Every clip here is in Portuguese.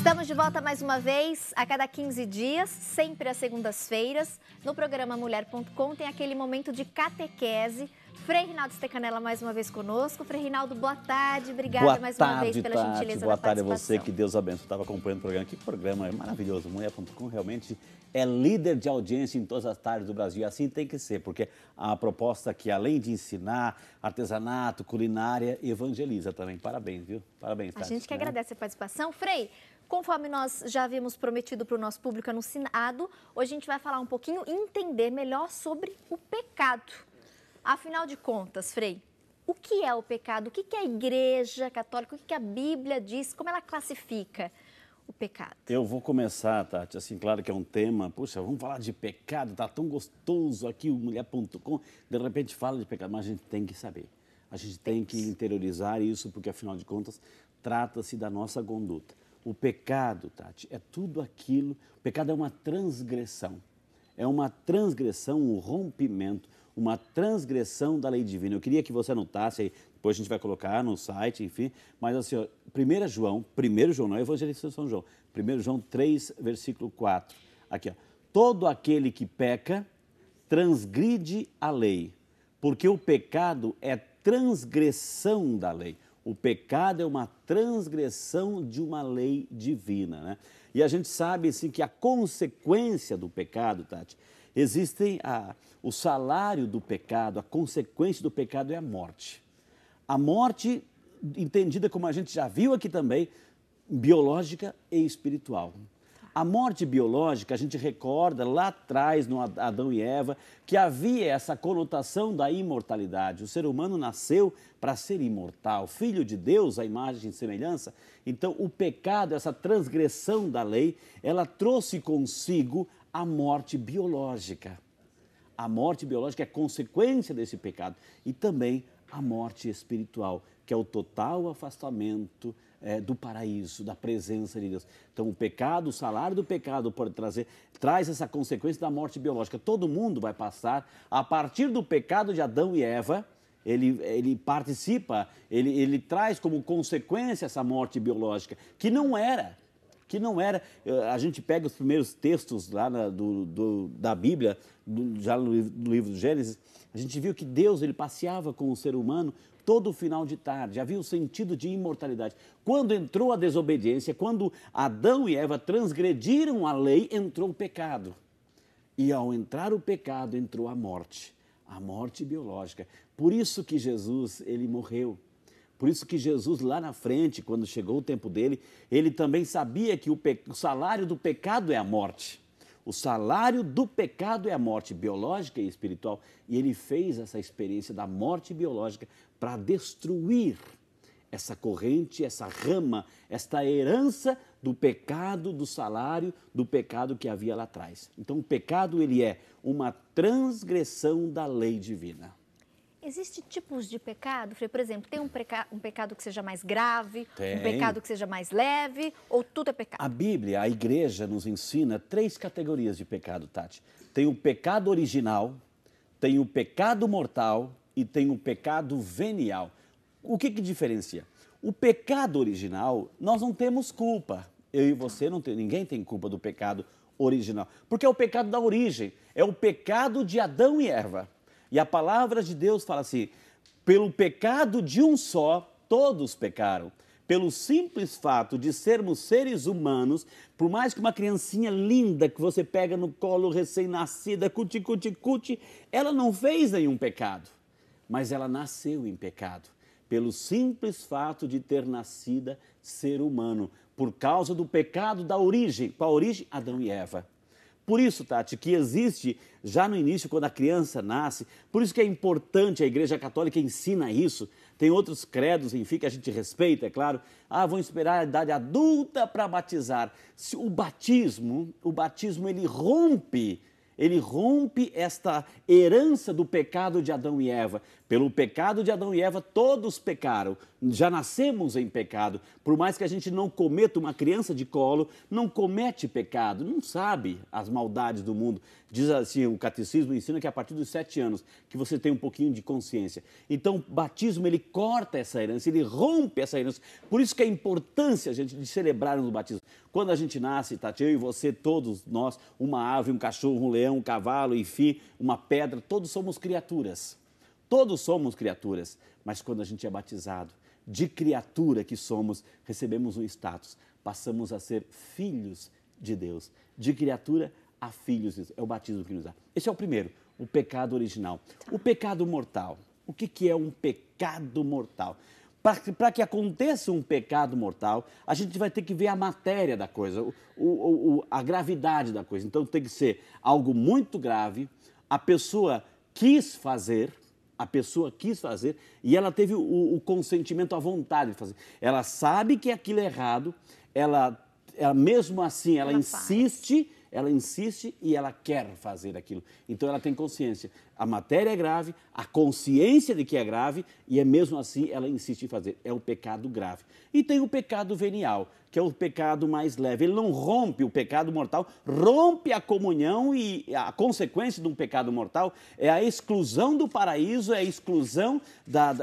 Estamos de volta mais uma vez, a cada 15 dias, sempre às segundas-feiras. No programa Mulher.com tem aquele momento de catequese. Frei Rinaldo Stecanella mais uma vez conosco. Frei Rinaldo, boa tarde, obrigada mais uma vez pela gentileza da participação. Boa tarde a você, que Deus abençoe. Estava acompanhando o programa, que programa maravilhoso. Mulher.com realmente é líder de audiência em todas as tardes do Brasil. E assim tem que ser, porque a proposta aqui, além de ensinar artesanato, culinária, evangeliza também. Parabéns, viu? Parabéns, Tati. A gente que agradece a participação. Frei, conforme nós já havíamos prometido para o nosso público anunciado, hoje a gente vai falar um pouquinho e entender melhor sobre o pecado. Afinal de contas, Frei, o que é o pecado? O que é a Igreja Católica? O que a Bíblia diz? Como ela classifica o pecado? Eu vou começar, Tati, assim, claro que é um tema, puxa, vamos falar de pecado, tá tão gostoso aqui o Mulher.com, de repente fala de pecado, mas a gente tem que saber. A gente tem que interiorizar isso, porque afinal de contas, trata-se da nossa conduta. O pecado, Tati, é tudo aquilo, o pecado é uma transgressão, um rompimento, uma transgressão da lei divina. Eu queria que você anotasse aí, depois a gente vai colocar no site, enfim, mas assim, ó, 1 João, não é Evangelista de São João, 1 João 3, versículo 4, aqui ó, todo aquele que peca transgride a lei, porque o pecado é transgressão da lei. O pecado é uma transgressão de uma lei divina, né? E a gente sabe, assim, que a consequência do pecado, Tati, existem o salário do pecado, a consequência do pecado é a morte. A morte, entendida como a gente já viu aqui também, biológica e espiritual. A morte biológica, a gente recorda lá atrás, no Adão e Eva, que havia essa conotação da imortalidade. O ser humano nasceu para ser imortal, filho de Deus, a imagem e semelhança. Então, o pecado, essa transgressão da lei, ela trouxe consigo a morte biológica. A morte biológica é consequência desse pecado. E também a morte espiritual, que é o total afastamento do paraíso, da presença de Deus. Então, o pecado, o salário do pecado traz essa consequência da morte biológica. Todo mundo vai passar, a partir do pecado de Adão e Eva, ele participa, ele traz como consequência essa morte biológica, que não era. A gente pega os primeiros textos lá da Bíblia, já no livro do Gênesis, a gente viu que Deus ele passeava com o ser humano todo final de tarde, havia o sentido de imortalidade. Quando entrou a desobediência, quando Adão e Eva transgrediram a lei, entrou o pecado. E ao entrar o pecado, entrou a morte biológica. Por isso que Jesus, ele morreu. Por isso que Jesus, lá na frente, quando chegou o tempo dele, ele também sabia que o salário do pecado é a morte. O salário do pecado é a morte biológica e espiritual. E ele fez essa experiência da morte biológica para destruir essa corrente, essa rama, esta herança do pecado, do salário, do pecado que havia lá atrás. Então, o pecado, ele é uma transgressão da lei divina. Existem tipos de pecado, Frei? Por exemplo, tem um pecado que seja mais grave, Tem. Um pecado que seja mais leve, ou tudo é pecado? A Bíblia, a Igreja nos ensina 3 categorias de pecado, Tati. Tem o pecado original, tem o pecado mortal e tem o pecado venial. O que diferencia? O pecado original, nós não temos culpa. Eu e você, ninguém tem culpa do pecado original, porque é o pecado da origem, é o pecado de Adão e Eva. E a palavra de Deus fala assim, pelo pecado de um só, todos pecaram. Pelo simples fato de sermos seres humanos, por mais que uma criancinha linda que você pega no colo recém-nascida, cuti, ela não fez nenhum pecado, mas ela nasceu em pecado. Pelo simples fato de ter nascido ser humano, por causa do pecado da origem. Qual a origem? Adão e Eva. Por isso, Tati, que existe já no início, quando a criança nasce, por isso que é importante, a Igreja Católica ensina isso, tem outros credos, enfim, que a gente respeita, é claro. Vão esperar a idade adulta para batizar. O batismo, ele rompe ele rompe esta herança do pecado de Adão e Eva. Pelo pecado de Adão e Eva, todos pecaram, já nascemos em pecado. Por mais que a gente não cometa, uma criança de colo não comete pecado, não sabe as maldades do mundo. Diz assim, o catecismo ensina que a partir dos 7 anos que você tem um pouquinho de consciência. Então, o batismo, ele corta essa herança, ele rompe essa herança. Por isso que a importância, gente, de celebrarmos o batismo. Quando a gente nasce, Tati, eu e você, todos nós, uma ave, um cachorro, um leão, um cavalo, enfim, uma pedra, todos somos criaturas. Todos somos criaturas, mas quando a gente é batizado, de criatura que somos, recebemos um status, passamos a ser filhos de Deus. De criatura a filhos de Deus. É o batismo que nos dá. Esse é o primeiro, o pecado original. O pecado mortal. O que é um pecado mortal? Para que aconteça um pecado mortal, a gente vai ter que ver a matéria da coisa, a gravidade da coisa. Então tem que ser algo muito grave, a pessoa quis fazer e ela teve o consentimento, a vontade de fazer. Ela sabe que aquilo é errado, ela mesmo assim, ela insiste e ela quer fazer aquilo. Então ela tem consciência. A matéria é grave, a consciência de que é grave e mesmo assim ela insiste em fazer. É o pecado grave. E tem o pecado venial, que é o pecado mais leve. Ele não rompe o pecado mortal, rompe a comunhão e a consequência de um pecado mortal é a exclusão do paraíso, é a exclusão,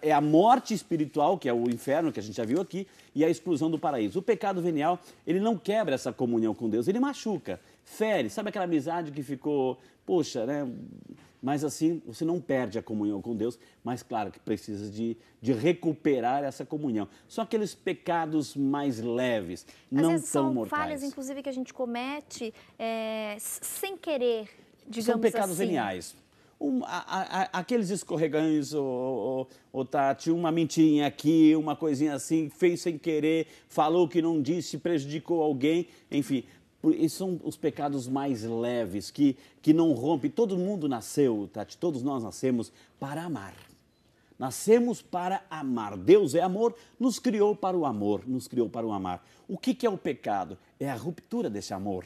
é a morte espiritual, que é o inferno, que a gente já viu aqui, e a exclusão do paraíso. O pecado venial, ele não quebra essa comunhão com Deus, ele machuca, fere. Sabe aquela amizade que ficou, poxa, né? Mas assim, você não perde a comunhão com Deus, mas claro que precisa de recuperar essa comunhão. São aqueles pecados mais leves, não tão mortais. São falhas, inclusive, que a gente comete sem querer, digamos assim. São pecados veniais. Aqueles escorregões, Tati, uma mentirinha aqui, uma coisinha assim, fez sem querer, falou que não disse, prejudicou alguém, enfim. Esses são os pecados mais leves, que não rompem. Todo mundo nasceu, Tati, todos nós nascemos para amar. Nascemos para amar. Deus é amor, nos criou para o amor, nos criou para o amar. O que é o pecado? É a ruptura desse amor.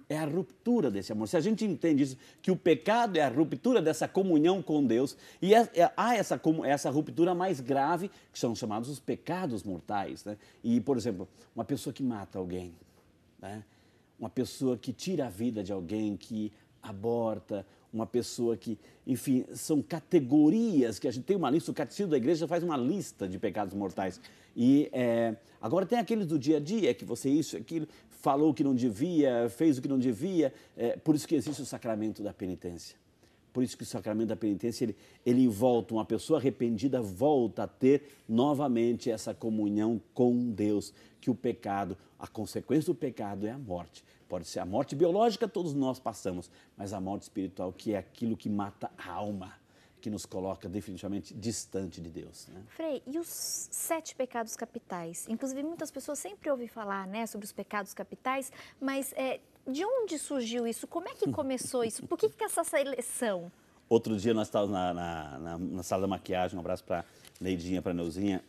É a ruptura desse amor. Se a gente entende isso, que o pecado é a ruptura dessa comunhão com Deus, e há essa ruptura mais grave, que são chamados os pecados mortais, né? E, por exemplo, uma pessoa que mata alguém, né? Uma pessoa que tira a vida de alguém, que aborta, uma pessoa que, enfim, são categorias que a gente tem uma lista, o Catecismo da Igreja faz uma lista de pecados mortais. E agora tem aqueles do dia a dia, que você isso, aquilo, falou o que não devia, fez o que não devia, por isso que existe o sacramento da penitência. Por isso que o sacramento da penitência, ele volta, uma pessoa arrependida volta a ter novamente essa comunhão com Deus, que o pecado, a consequência do pecado é a morte. Pode ser a morte biológica, todos nós passamos, mas a morte espiritual, que é aquilo que mata a alma, que nos coloca definitivamente distante de Deus, né? Frei, e os 7 pecados capitais? Inclusive, muitas pessoas sempre ouvem falar, né, sobre os pecados capitais, mas de onde surgiu isso? Como é que começou isso? Por que essa seleção? Outro dia nós estávamos na sala da maquiagem, um abraço para Neidinha, para Neuzinha.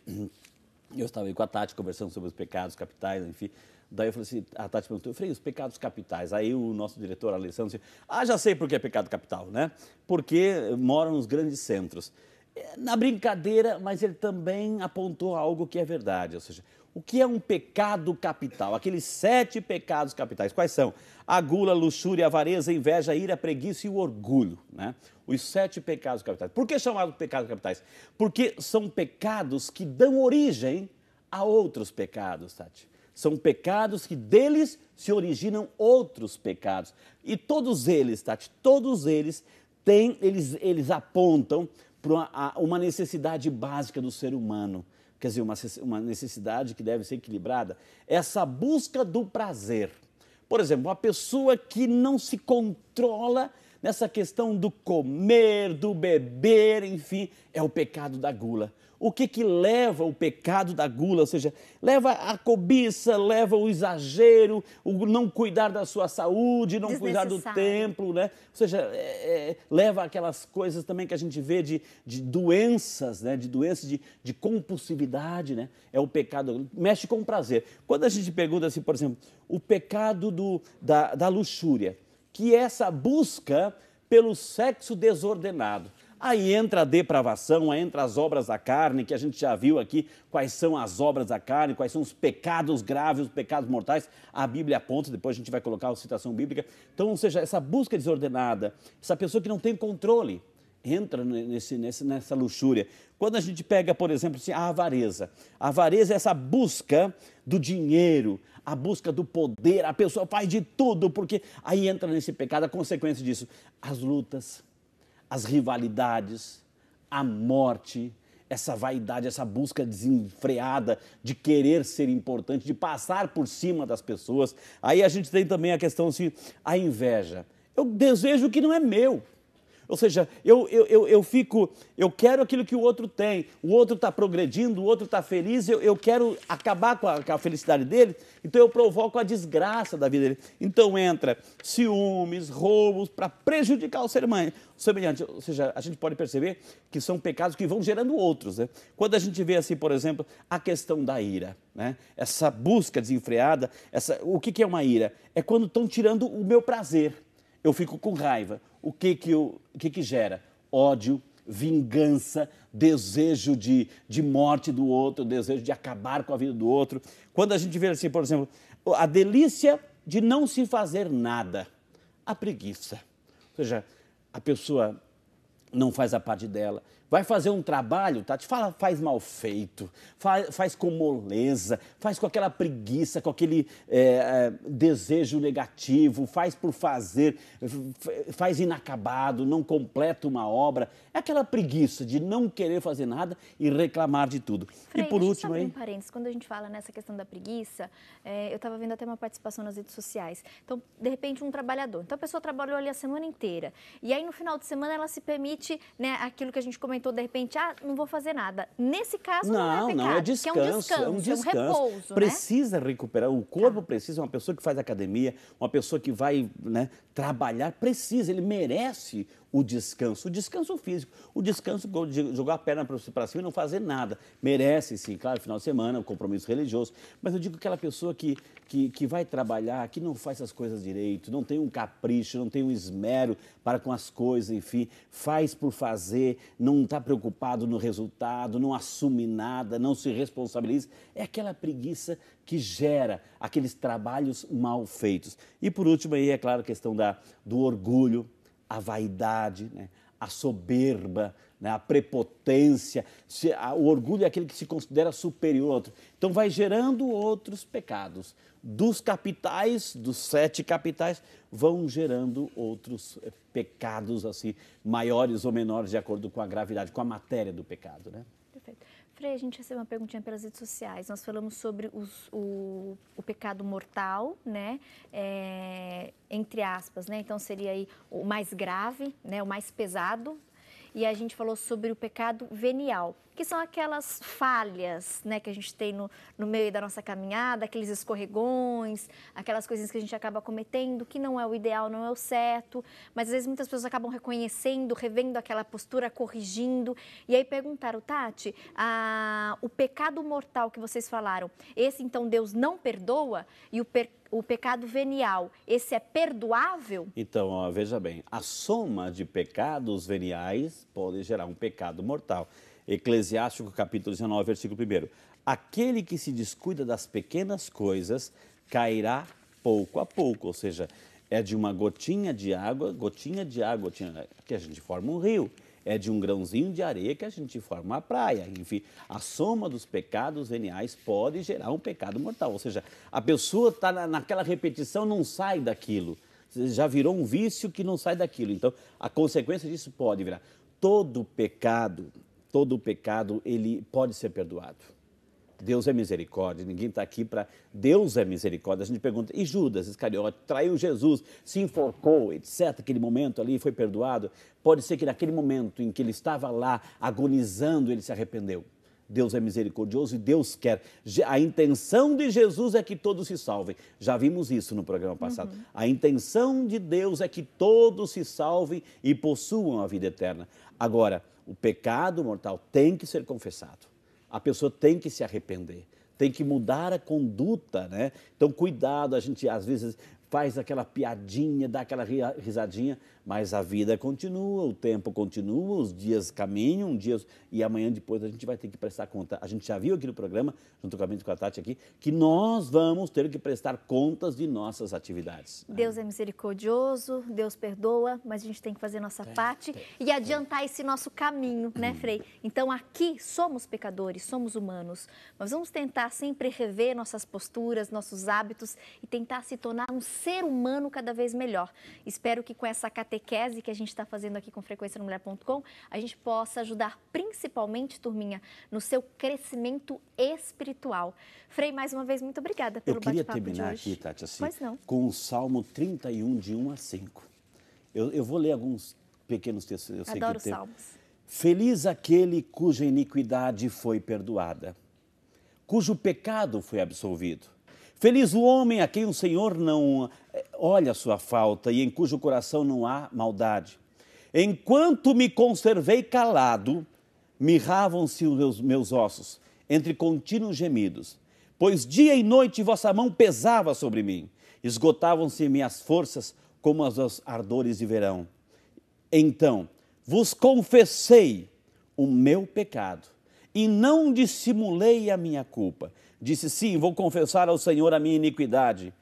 Eu estava aí com a Tati conversando sobre os pecados capitais, enfim. Daí eu falei assim, a Tati perguntou, Frei, os pecados capitais. Aí o nosso diretor, Alessandro, disse, já sei por que é pecado capital, né? Porque moram nos grandes centros. Na brincadeira, mas ele também apontou algo que é verdade, ou seja, o que é um pecado capital? Aqueles 7 pecados capitais, quais são? A gula, a luxúria, a avareza, a inveja, a ira, a preguiça e o orgulho, né? Os 7 pecados capitais. Por que chamados pecados capitais? Porque são pecados que dão origem a outros pecados, Tati. São pecados que deles se originam outros pecados. E todos eles, Tati, todos eles eles apontam para uma necessidade básica do ser humano. Quer dizer, uma necessidade que deve ser equilibrada. Essa busca do prazer. Por exemplo, uma pessoa que não se controla nessa questão do comer, do beber, enfim, é o pecado da gula. O que leva o pecado da gula? Ou seja, leva a cobiça, leva o exagero, o não cuidar da sua saúde, não cuidar do templo, né? Ou seja, leva aquelas coisas também que a gente vê de doenças, né? De doenças de compulsividade, né? É o pecado, mexe com o prazer. Quando a gente pergunta assim, por exemplo, o pecado da luxúria, que é essa busca pelo sexo desordenado. Aí entra a depravação, aí entra as obras da carne, que a gente já viu aqui quais são as obras da carne, quais são os pecados graves, os pecados mortais. A Bíblia aponta, depois a gente vai colocar a citação bíblica. Então, ou seja, essa busca desordenada, essa pessoa que não tem controle, entra nessa luxúria. Quando a gente pega, por exemplo, assim, a avareza é essa busca do dinheiro, a busca do poder, a pessoa faz de tudo, porque aí entra nesse pecado, a consequência disso, as lutas, as rivalidades, a morte, essa vaidade, essa busca desenfreada de querer ser importante, de passar por cima das pessoas. Aí a gente tem também a questão assim, a inveja. Eu desejo o que não é meu. Ou seja, eu quero aquilo que o outro tem, o outro está progredindo, o outro está feliz, eu quero acabar com a felicidade dele, então eu provoco a desgraça da vida dele. Então entra ciúmes, roubos, para prejudicar o semelhante. Ou seja, a gente pode perceber que são pecados que vão gerando outros, né? Quando a gente vê assim, por exemplo, a questão da ira, né? Essa busca desenfreada, o que é uma ira? É quando estão tirando o meu prazer. Eu fico com raiva. O que gera? Ódio, vingança, desejo de morte do outro, desejo de acabar com a vida do outro. Quando a gente vê assim, por exemplo, a delícia de não se fazer nada, a preguiça. Ou seja, a pessoa não faz a parte dela, vai fazer um trabalho, Tati, faz mal feito, faz com moleza, faz com aquela preguiça, com aquele desejo negativo, faz por fazer, faz inacabado, não completa uma obra. É aquela preguiça de não querer fazer nada e reclamar de tudo. Frei, e por último aí... um parênteses, quando a gente fala nessa questão da preguiça, eu estava vendo até uma participação nas redes sociais. Então, de repente, um trabalhador. Então, a pessoa trabalhou ali a semana inteira. E aí, no final de semana, ela se permite, né, aquilo que a gente comentou, de repente, não vou fazer nada. Nesse caso, não é pecado, não, é descanso, é um repouso, precisa recuperar, o corpo precisa, uma pessoa que faz academia, uma pessoa que vai, né, trabalhar, precisa, ele merece o descanso físico, o descanso de jogar a perna para cima e não fazer nada. Merece, sim, claro, final de semana, um compromisso religioso, mas eu digo aquela pessoa que vai trabalhar, que não faz as coisas direito, não tem um capricho, não tem um esmero para com as coisas, enfim, faz por fazer, não está preocupado no resultado, não assume nada, não se responsabiliza, é aquela preguiça que gera aqueles trabalhos mal feitos. E por último aí, é claro, a questão do orgulho, a vaidade, né? A soberba, né? A prepotência, o orgulho é aquele que se considera superior ao outro. Então vai gerando outros pecados. Dos capitais, dos 7 capitais, vão gerando outros pecados assim, maiores ou menores de acordo com a gravidade, com a matéria do pecado, né? Perfeito. Frei, a gente recebeu uma perguntinha pelas redes sociais. Nós falamos sobre o pecado mortal, né? Entre aspas, né? Então seria aí o mais grave, né? O mais pesado. E a gente falou sobre o pecado venial, que são aquelas falhas, né, que a gente tem no meio da nossa caminhada, aqueles escorregões, aquelas coisinhas que a gente acaba cometendo, que não é o ideal, não é o certo, mas às vezes muitas pessoas acabam reconhecendo, revendo aquela postura, corrigindo. E aí perguntaram, Tati, o pecado mortal que vocês falaram, esse então Deus não perdoa? E o pecado venial, esse é perdoável? Então, ó, veja bem, a soma de pecados veniais pode gerar um pecado mortal. Eclesiástico, capítulo 19, versículo 1. Aquele que se descuida das pequenas coisas cairá pouco a pouco, ou seja, é de uma gotinha de água, que a gente forma um rio. É de um grãozinho de areia que a gente forma uma praia. Enfim, a soma dos pecados veniais pode gerar um pecado mortal. Ou seja, a pessoa está naquela repetição, não sai daquilo. Já virou um vício que não sai daquilo. Então, a consequência disso pode virar. Todo pecado, ele pode ser perdoado. Deus é misericórdia, ninguém está aqui para... Deus é misericórdia. A gente pergunta, e Judas Iscariote traiu Jesus, se enforcou, etc. Aquele momento ali foi perdoado. Pode ser que naquele momento em que ele estava lá agonizando, ele se arrependeu. Deus é misericordioso e Deus quer. A intenção de Jesus é que todos se salvem. Já vimos isso no programa passado. A intenção de Deus é que todos se salvem e possuam a vida eterna. Agora, o pecado mortal tem que ser confessado. A pessoa tem que se arrepender, tem que mudar a conduta, né? Então, cuidado, a gente às vezes faz aquela piadinha, dá aquela risadinha, mas a vida continua, o tempo continua, os dias caminham, e amanhã depois a gente vai ter que prestar conta. A gente já viu aqui no programa, juntamente com a Tati aqui, que nós vamos ter que prestar contas de nossas atividades. Deus é misericordioso, Deus perdoa, mas a gente tem que fazer nossa parte e adiantar esse nosso caminho, né, Frei? Então aqui somos pecadores, somos humanos, mas vamos tentar sempre rever nossas posturas, nossos hábitos e tentar se tornar um ser humano cada vez melhor. Espero que com essa catequese que a gente está fazendo aqui com Frequência no Mulher.com, a gente possa ajudar principalmente, turminha, no seu crescimento espiritual. Frei, mais uma vez, muito obrigada pelo bate-papo de hoje. Eu queria terminar aqui, Tati, assim, com o Salmo 31, de 1 a 5. Eu vou ler alguns pequenos textos. Eu Adoro os salmos. Feliz aquele cuja iniquidade foi perdoada, cujo pecado foi absolvido. Feliz o homem a quem o Senhor não olha a sua falta e em cujo coração não há maldade. Enquanto me conservei calado, mirravam-se os meus ossos, entre contínuos gemidos. Pois dia e noite vossa mão pesava sobre mim, esgotavam-se minhas forças como os ardores de verão. Então vos confessei o meu pecado e não dissimulei a minha culpa. Disse, sim, vou confessar ao Senhor a minha iniquidade,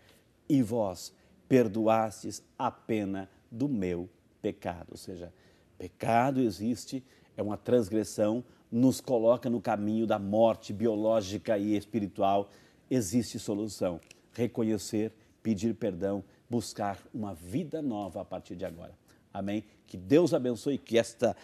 e vós perdoastes a pena do meu pecado. Ou seja, pecado existe, é uma transgressão, nos coloca no caminho da morte biológica e espiritual. Existe solução. Reconhecer, pedir perdão, buscar uma vida nova a partir de agora. Amém? Que Deus abençoe e que essa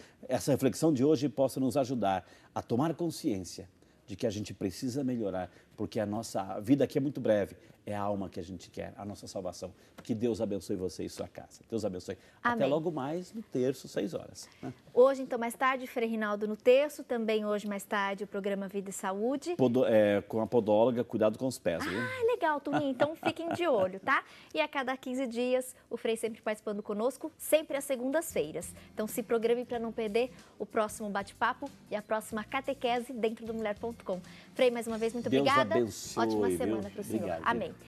reflexão de hoje possa nos ajudar a tomar consciência de que a gente precisa melhorar, porque a nossa vida aqui é muito breve, é a alma que a gente quer, a nossa salvação. Que Deus abençoe você e sua casa. Deus abençoe. Amém. Até logo mais no terço, 6 horas. Hoje, então, mais tarde, Frei Rinaldo no terço. Também hoje, mais tarde, o programa Vida e Saúde. Com a podóloga, cuidado com os pés, viu? Ah, legal, turminha. Então, fiquem de olho, tá? E a cada 15 dias, o Frei sempre participando conosco, sempre às segundas-feiras. Então, se programe para não perder o próximo bate-papo e a próxima catequese dentro do Mulher.com. Frei, mais uma vez, muito obrigada. Deus abençoe. Ótima semana para o senhor. Obrigado. Amém.